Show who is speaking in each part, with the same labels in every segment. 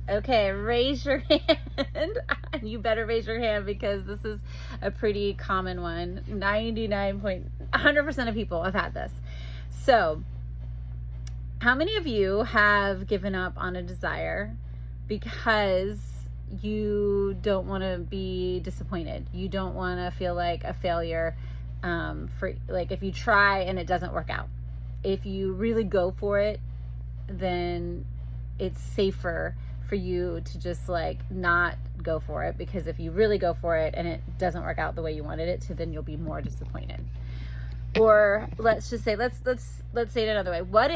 Speaker 1: Okay, raise your hand. You better raise your hand because this is a pretty common one. 100% of people have had this. So, how many of you have given up on a desire because you don't want to be disappointed? You don't want to feel like a failure, for like if you try and it doesn't work out. If you really go for it, then it's safer for you to just like not go for it, because if you really go for it and it doesn't work out the way you wanted it to, then you'll be more disappointed. Or let's just say, let's say it another way. What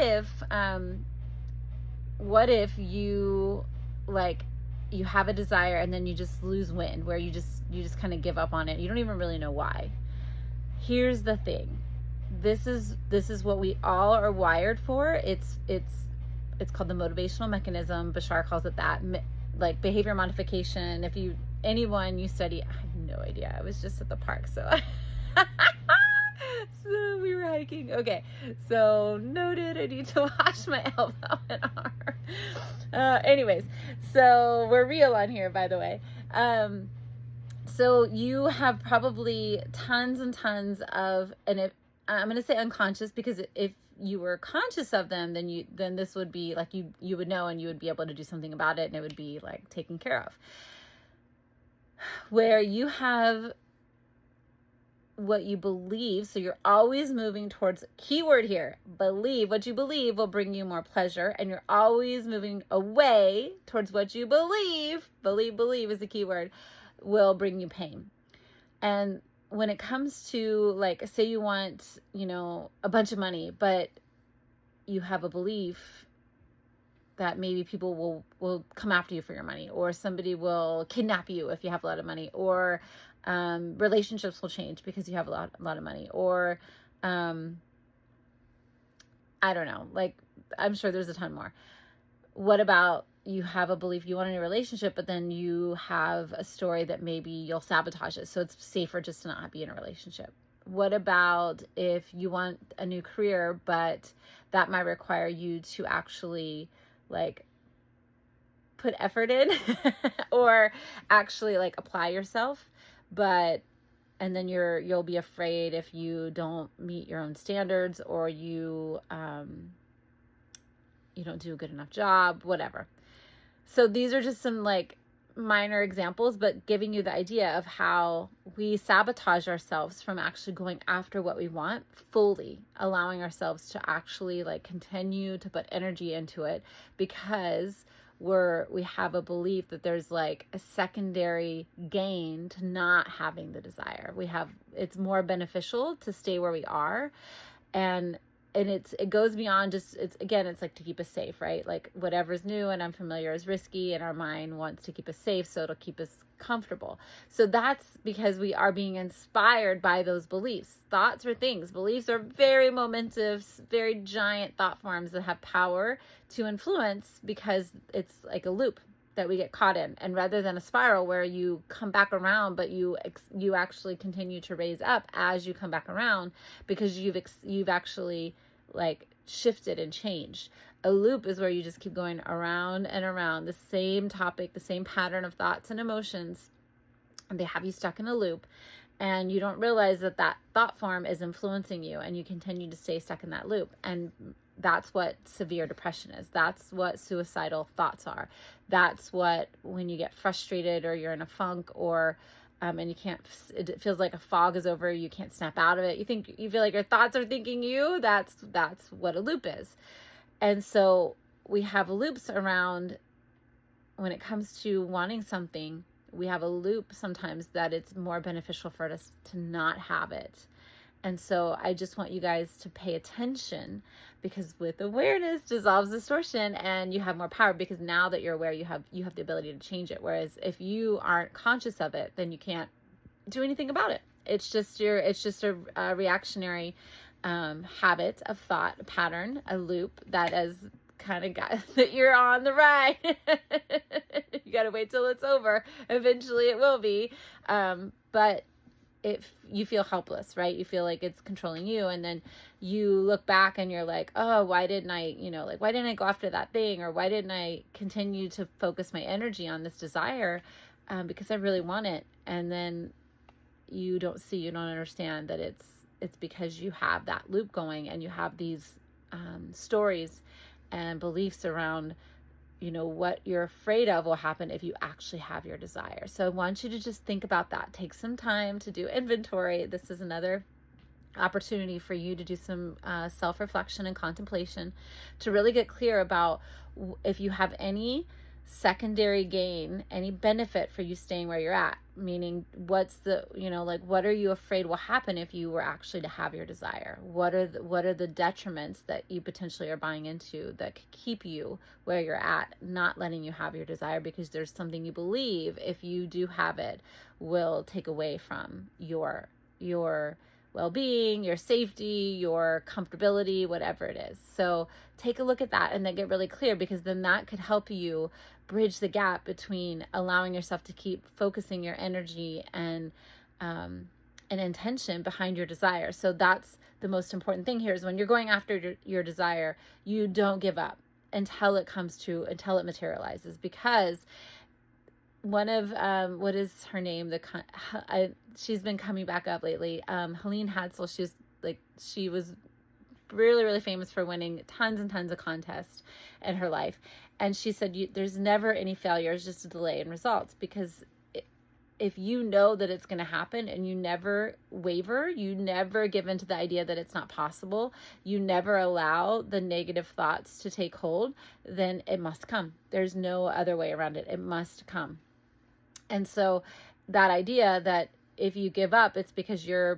Speaker 1: if you like you have a desire and then you just lose wind, where you just kind of give up on it. You don't even really know why. Here's the thing. This is what we all are wired for. It's called the motivational mechanism. Bashar calls it that, like behavior modification. If anyone you study, I have no idea. I was just at the park, so so we were hiking. Okay, so noted. I need to wash my elbow and arm. Anyways, so we're real on here, by the way. So you have probably tons and tons of, and if I'm going to say unconscious, because if you were conscious of them, then this would be like you would know, and you would be able to do something about it, and it would be like taken care of. Where you have what you believe, so you're always moving towards, keyword here, believe. What you believe will bring you more pleasure, and you're always moving away towards what you believe is the keyword, will bring you pain. And when it comes to, like, say you want, a bunch of money, but you have a belief that maybe people will come after you for your money, or somebody will kidnap you if you have a lot of money, or relationships will change because you have a lot of money, or I don't know, like, I'm sure there's a ton more. What about you have a belief you want a new relationship, but then you have a story that maybe you'll sabotage it, so it's safer just to not be in a relationship? What about if you want a new career, but that might require you to actually like put effort in or actually like apply yourself, and then you'll be afraid if you don't meet your own standards, or you don't do a good enough job, whatever. So these are just some like minor examples, but giving you the idea of how we sabotage ourselves from actually going after what we want fully, allowing ourselves to actually like continue to put energy into it, because we have a belief that there's like a secondary gain to not having the desire. It's more beneficial to stay where we are. And it goes beyond just, it's like to keep us safe, right? Like whatever's new and unfamiliar is risky, and our mind wants to keep us safe, so it'll keep us comfortable. So that's because we are being inspired by those beliefs. Thoughts are things. Beliefs are very momentous, very giant thought forms that have power to influence, because it's like a loop that we get caught in. And rather than a spiral where you come back around, but you actually continue to raise up as you come back around, because you've actually like shifted and changed. A loop is where you just keep going around and around the same topic, the same pattern of thoughts and emotions, and they have you stuck in a loop, and you don't realize that thought form is influencing you, and you continue to stay stuck in that loop. And that's what severe depression is. That's what suicidal thoughts are. That's what, when you get frustrated, or you're in a funk, or and it feels like a fog is over, you can't snap out of it. You feel like your thoughts are thinking you. That's what a loop is. And so we have loops around when it comes to wanting something. We have a loop sometimes that it's more beneficial for us to not have it. And so I just want you guys to pay attention, because with awareness dissolves distortion, and you have more power, because now that you're aware, you have the ability to change it. Whereas if you aren't conscious of it, then you can't do anything about it. It's just a reactionary habit of thought, a pattern, a loop that has kind of got that you're on the ride. You got to wait till it's over. Eventually it will be. But you feel helpless, right? You feel like it's controlling you. And then you look back and you're like, oh, why didn't I, why didn't I go after that thing? Or why didn't I continue to focus my energy on this desire? Because I really want it. And then you don't understand that it's because you have that loop going, and you have these stories and beliefs around what you're afraid of will happen if you actually have your desire. So I want you to just think about that. Take some time to do inventory. This is another opportunity for you to do some self-reflection and contemplation to really get clear about if you have any secondary gain, any benefit for you staying where you're at, meaning what's the, what are you afraid will happen if you were actually to have your desire? What are the detriments that you potentially are buying into that could keep you where you're at, not letting you have your desire because there's something you believe if you do have it will take away from your well-being, your safety, your comfortability, whatever it is. So take a look at that and then get really clear, because then that could help you bridge the gap between allowing yourself to keep focusing your energy and intention behind your desire. So that's the most important thing here, is when you're going after your desire, you don't give up until it comes true, until it materializes. Because one of what is her name, she's been coming back up lately, Helene Hadsel. She was really, really famous for winning tons and tons of contests in her life, and she said there's never any failures, just a delay in results. Because if you know that it's going to happen and you never waver, you never give into the idea that it's not possible, you never allow the negative thoughts to take hold, then it must come. There's no other way around it. It must come. And so that idea that if you give up, it's because you're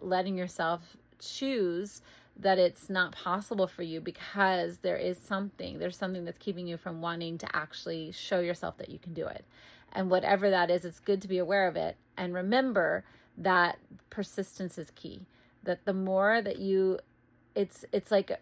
Speaker 1: letting yourself choose that it's not possible for you, because there's something that's keeping you from wanting to actually show yourself that you can do it. And whatever that is, it's good to be aware of it. And remember that persistence is key. That the more that it's like,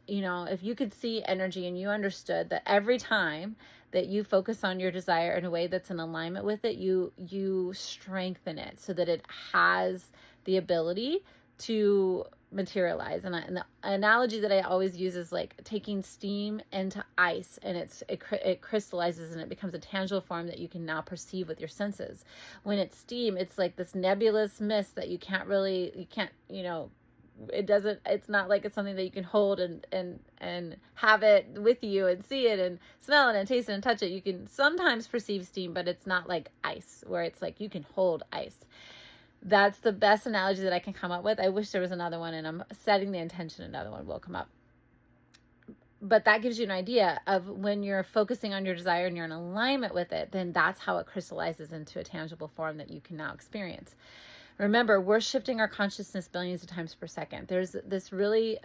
Speaker 1: if you could see energy and you understood that every time that you focus on your desire in a way that's in alignment with it, you strengthen it so that it has the ability to materialize. And the analogy that I always use is like taking steam into ice, and it crystallizes and it becomes a tangible form that you can now perceive with your senses. When it's steam, it's like this nebulous mist that it's not like it's something that you can hold and have it with you and see it and smell it and taste it and touch it. You can sometimes perceive steam, but it's not like ice, where it's like you can hold ice. That's the best analogy that I can come up with. I wish there was another one, and I'm setting the intention another one will come up. But that gives you an idea of when you're focusing on your desire and you're in alignment with it, then that's how it crystallizes into a tangible form that you can now experience. Remember, we're shifting our consciousness billions of times per second. There's this really,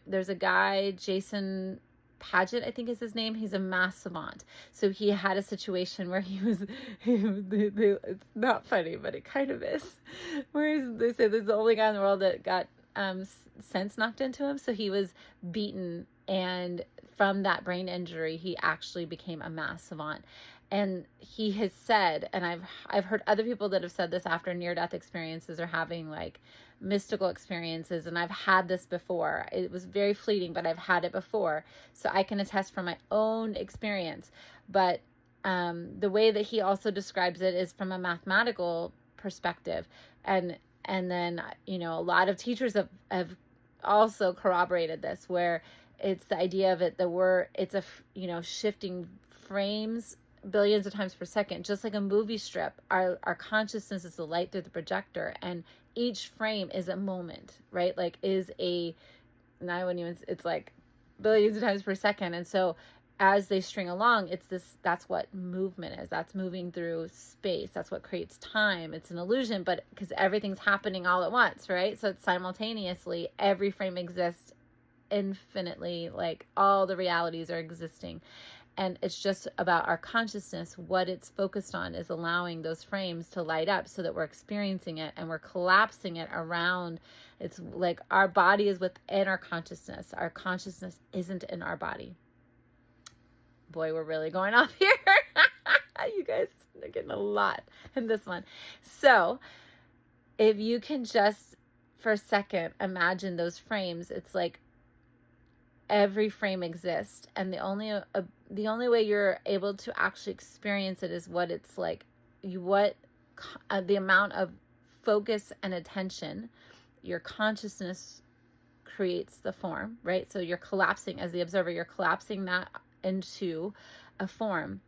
Speaker 1: there's a guy, Jason Paget, I think is his name. He's a math savant. So he had a situation where it's not funny, but it kind of is, where they say there's the only guy in the world that got sense knocked into him. So he was beaten, and from that brain injury, he actually became a math savant. And he has said, and I've heard other people that have said this after near-death experiences or having like mystical experiences, and I've had this before. It was very fleeting, but I've had it before, so I can attest from my own experience. But the way that he also describes it is from a mathematical perspective, and then a lot of teachers have also corroborated this, where it's the idea of it that it's a shifting frames billions of times per second, just like a movie strip. Our consciousness is the light through the projector, and each frame is a moment, right? Like it's like billions of times per second. And so as they string along, that's what movement is. That's moving through space. That's what creates time. It's an illusion, but because everything's happening all at once, right? So it's simultaneously, every frame exists infinitely, like all the realities are existing. And it's just about our consciousness. What it's focused on is allowing those frames to light up so that we're experiencing it, and we're collapsing it around. It's like our body is within our consciousness. Our consciousness isn't in our body. Boy, we're really going off here. You guys are getting a lot in this one. So if you can just for a second imagine those frames, it's like every frame exists, and the only way you're able to actually experience it is what it's like, the amount of focus and attention your consciousness creates the form, right? So you're collapsing, as the observer, you're collapsing that into a form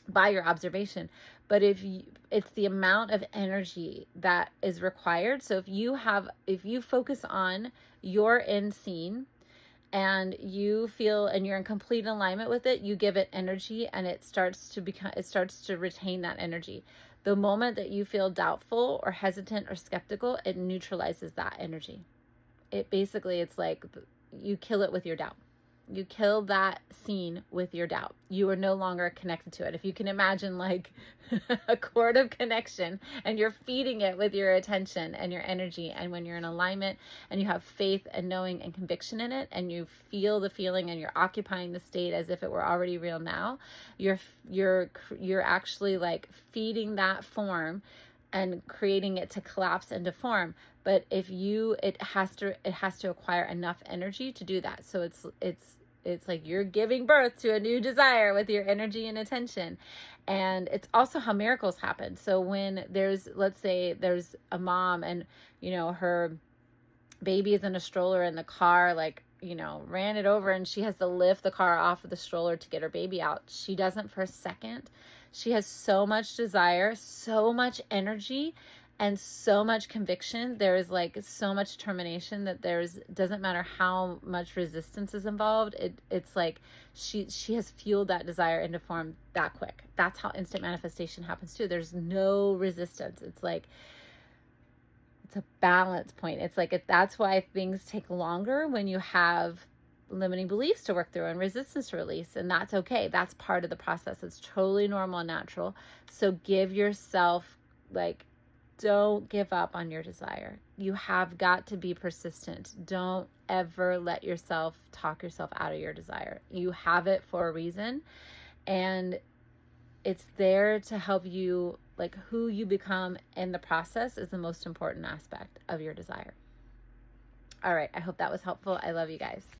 Speaker 1: by your observation. But it's the amount of energy that is required. So if you focus on your end scene, and you feel, and you're in complete alignment with it, you give it energy, and it starts to retain that energy. The moment that you feel doubtful or hesitant or skeptical, it neutralizes that energy. It's like you kill it with your doubt. You kill that scene with your doubt. You are no longer connected to it. If you can imagine like a cord of connection, and you're feeding it with your attention and your energy, and when you're in alignment and you have faith and knowing and conviction in it, and you feel the feeling, and you're occupying the state as if it were already real now, you're actually like feeding that form and creating it to collapse into form. But it has to acquire enough energy to do that. So it's like you're giving birth to a new desire with your energy and attention. And it's also how miracles happen. So when let's say there's a mom, and her baby is in a stroller, in the car, like, ran it over, and she has to lift the car off of the stroller to get her baby out. She doesn't for a second. She has so much desire, so much energy, and so much conviction. There is like so much determination that doesn't matter how much resistance is involved. It's like she has fueled that desire into form that quick. That's how instant manifestation happens too. There's no resistance. It's like, it's a balance point. It's like, that's why things take longer when you have limiting beliefs to work through and resistance to release. And that's okay. That's part of the process. It's totally normal and natural. So give yourself, like, don't give up on your desire. You have got to be persistent. Don't ever let yourself talk yourself out of your desire. You have it for a reason, and it's there to help you. Like, who you become in the process is the most important aspect of your desire. All right. I hope that was helpful. I love you guys.